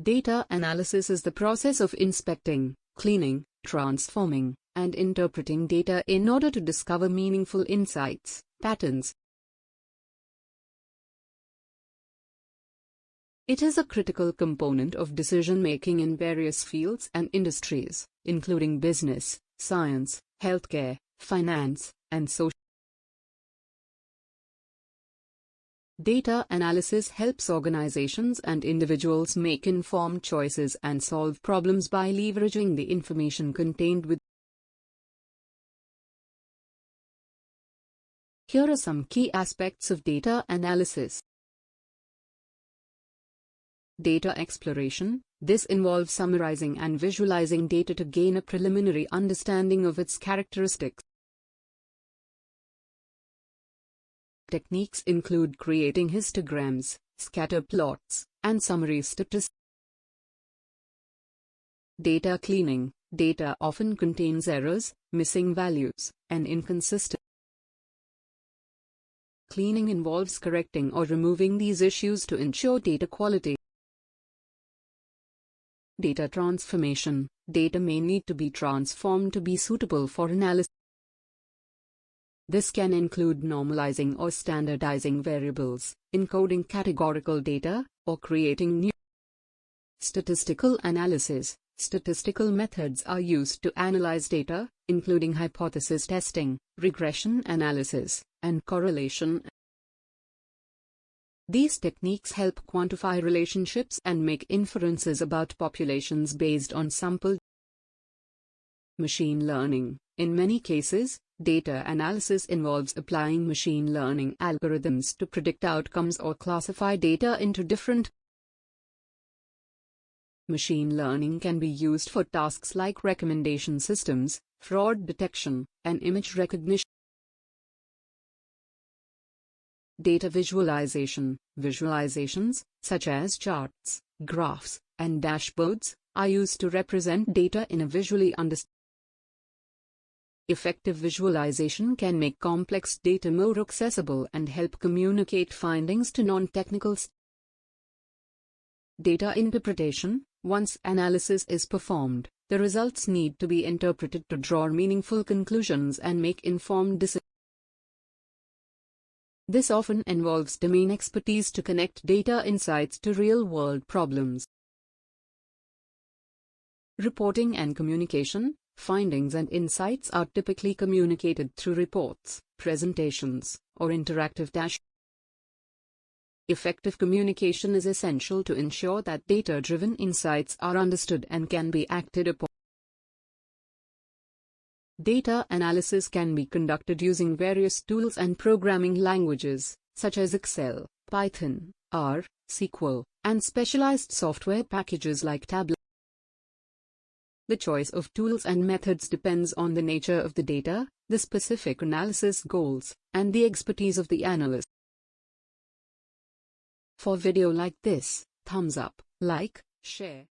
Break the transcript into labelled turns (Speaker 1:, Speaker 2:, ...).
Speaker 1: Data analysis is the process of inspecting, cleaning, transforming, and interpreting data in order to discover meaningful insights, patterns. It is a critical component of decision-making in various fields and industries, including business, science, healthcare, finance, and social. Data analysis helps organizations and individuals make informed choices and solve problems by leveraging the information contained within. Here are some key aspects of data analysis. Data exploration. This involves summarizing and visualizing data to gain a preliminary understanding of its characteristics. Techniques include creating histograms, scatter plots, and summary statistics. Data cleaning. Data often contains errors, missing values, and inconsistent. Cleaning involves correcting or removing these issues to ensure data quality. Data transformation. Data may need to be transformed to be suitable for analysis. This can include normalizing or standardizing variables, encoding categorical data, or creating new. Statistical analysis. Statistical methods are used to analyze data, including hypothesis testing, regression analysis, and correlation. These techniques help quantify relationships and make inferences about populations based on sample. Machine learning. In many cases, data analysis involves applying machine learning algorithms to predict outcomes or classify data into different. Machine learning can be used for tasks like recommendation systems, fraud detection, and image recognition. Data visualization. Visualizations, such as charts, graphs, and dashboards, are used to represent data in a visually understandable. Effective visualization can make complex data more accessible and help communicate findings to non-technical stakeholders. Data interpretation. Once analysis is performed, the results need to be interpreted to draw meaningful conclusions and make informed decisions. This often involves domain expertise to connect data insights to real-world problems. Reporting and communication. Findings and insights are typically communicated through reports, presentations, or interactive dashboards. Effective communication is essential to ensure that data-driven insights are understood and can be acted upon. Data analysis can be conducted using various tools and programming languages, such as Excel, Python, R, SQL, and specialized software packages like Tableau. The choice of tools and methods depends on the nature of the data, the specific analysis goals, and the expertise of the analyst. For video like this, thumbs up, like, share.